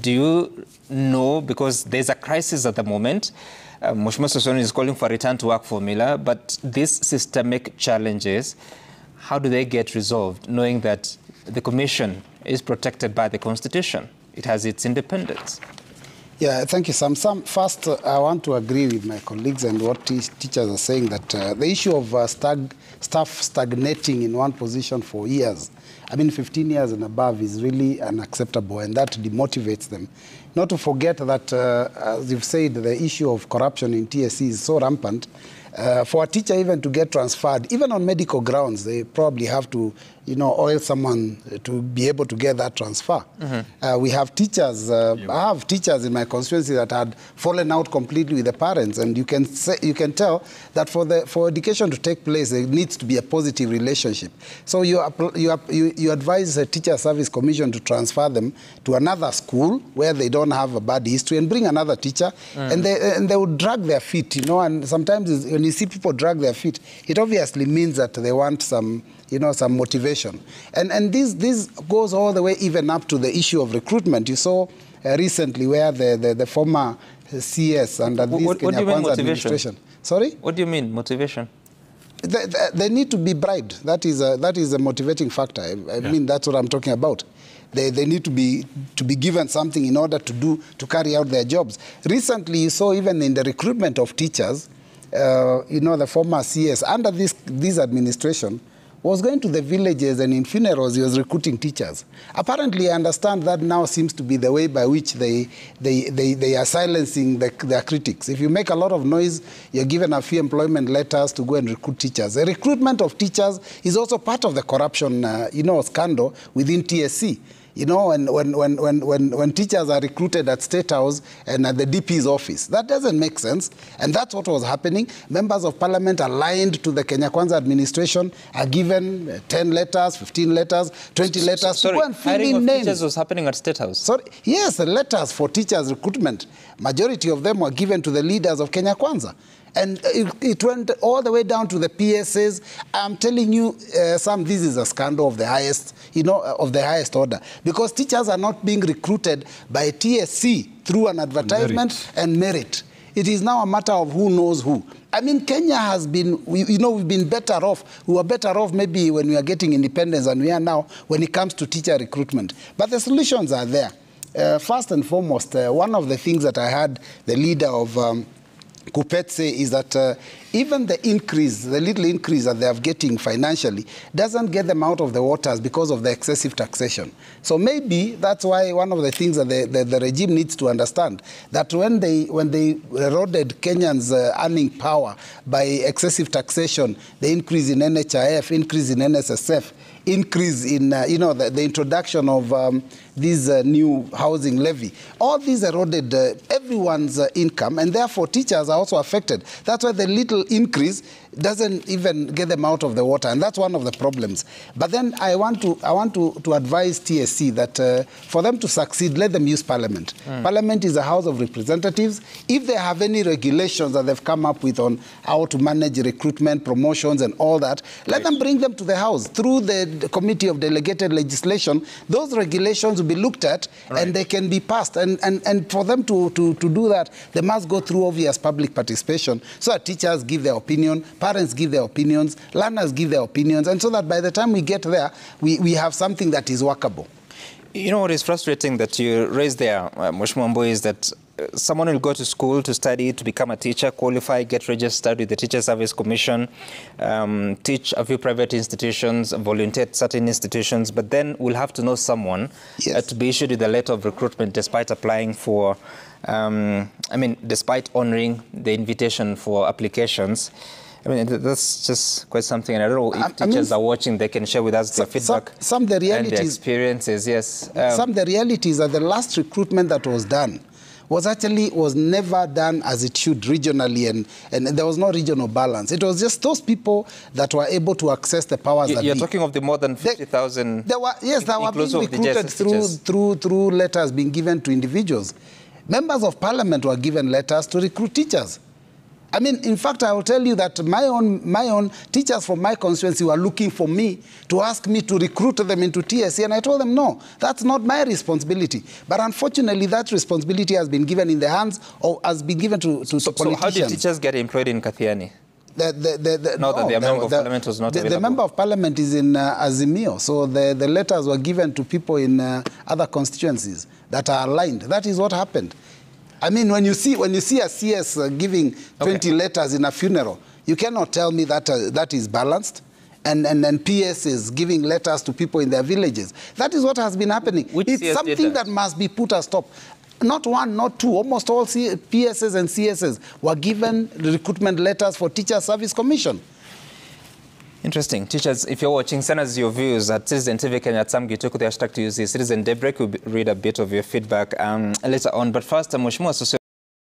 do you know, because there's a crisis at the moment, Mheshimiwa Sosoni is calling for a return to work formula, but these systemic challenges, how do they get resolved, knowing that the Commission is protected by the Constitution? It has its independence. Yeah, thank you, Sam. First, I want to agree with my colleagues and what teachers are saying, that the issue of staff stagnating in one position for years, 15 years and above, is really unacceptable, and that demotivates them. Not to forget that, as you've said, the issue of corruption in TSC is so rampant. For a teacher even to get transferred, even on medical grounds, they probably have to, oil someone to be able to get that transfer. We have teachers, I have teachers in my constituency that had fallen out completely with the parents, and you can tell that for education to take place, there needs to be a positive relationship. So you advise the Teacher Service Commission to transfer them to another school where they don't have a bad history, and bring another teacher, and they would drag their feet, and sometimes when you see people drag their feet, it obviously means that they want some motivation. And this goes all the way even up to the issue of recruitment. You saw recently where the former CS under this Kenya Kwanza administration. Sorry? What do you mean, motivation? They need to be bribed. That is a motivating factor. I mean, that's what I'm talking about. They need to be given something in order to carry out their jobs. Recently, you saw even in the recruitment of teachers, the former CS under this administration was going to the villages, and in funerals he was recruiting teachers. Apparently, I understand that now seems to be the way by which they are silencing their critics. If you make a lot of noise, you're given a few employment letters to go and recruit teachers. The recruitment of teachers is also part of the corruption, scandal within TSC. When teachers are recruited at State House and at the DP's office, that doesn't make sense. And that's what was happening. Members of Parliament aligned to the Kenya Kwanza administration are given 10 letters, 15 letters, 20 letters to go and fill in names. Teachers was happening at State House? Sorry? Yes, the letters for teachers' recruitment, majority of them were given to the leaders of Kenya Kwanza. And it went all the way down to the PSAs. I'm telling you, Sam, this is a scandal of the highest, of the highest order. Because teachers are not being recruited by TSC through an advertisement and merit. It is now a matter of who knows who. Kenya has been, we've been better off. We were better off maybe when we were getting independence than we are now when it comes to teacher recruitment. But the solutions are there. First and foremost, one of the things that I heard the leader of Kupet say is that even the little increase that they are getting financially doesn't get them out of the waters because of the excessive taxation. So maybe that's why one of the things that the regime needs to understand, that when they eroded Kenyans' earning power by excessive taxation, the increase in NHIF, increase in NSSF, increase in, the introduction of this new housing levy. All these eroded everyone's income, and therefore teachers are also affected. That's why the little increase doesn't even get them out of the water, and that's one of the problems. But then I want to advise TSC that for them to succeed, let them use Parliament. Parliament is a House of Representatives. If they have any regulations that they've come up with on how to manage recruitment, promotions, and all that, let them bring them to the House through the Committee of Delegated Legislation. Those regulations will be looked at, and they can be passed. And for them to do that, they must go through obvious public participation, so that teachers give their opinion, parents give their opinions, learners give their opinions, and so that by the time we get there, we have something that is workable. You know what is frustrating that you raised there, Mheshimiwa Mbui, is that someone will go to school to study, to become a teacher, qualify, get registered with the Teacher Service Commission, teach a few private institutions, volunteer at certain institutions, but then we'll have to know someone to be issued with a letter of recruitment despite applying for, despite honoring the invitation for applications. That's just quite something, and I don't know if teachers are watching, they can share with us their feedback and their experiences, yes. The reality is that the last recruitment that was done was never done as it should regionally, and there was no regional balance. It was just those people that were able to access the powers that You're talking of the more than 50,000... They were being recruited through letters being given to individuals. Members of Parliament were given letters to recruit teachers. I mean, in fact, I will tell you that my own teachers from my constituency were looking for me to ask me to recruit them into TSC, and I told them, no, that's not my responsibility. But unfortunately, that responsibility has been given in the hands, or has been given to politicians. So how did teachers get employed in Kathiani? The member of parliament was not available. The member of parliament is in Azimio, so the letters were given to people in other constituencies that are aligned. That is what happened. I mean, when you see a CS giving 20 letters in a funeral, you cannot tell me that that is balanced. And PS is giving letters to people in their villages. That is what has been happening. It's something that must be put a stop. Not one, not two. Almost all PSs and CSs were given recruitment letters for Teacher Service Commission. Interesting. Teachers, if you're watching, send us your views at Citizen TV Kenya at Sam Gituku. The hashtag to use is Citizen Daybreak. We'll read a bit of your feedback later on. But first, Mheshimiwa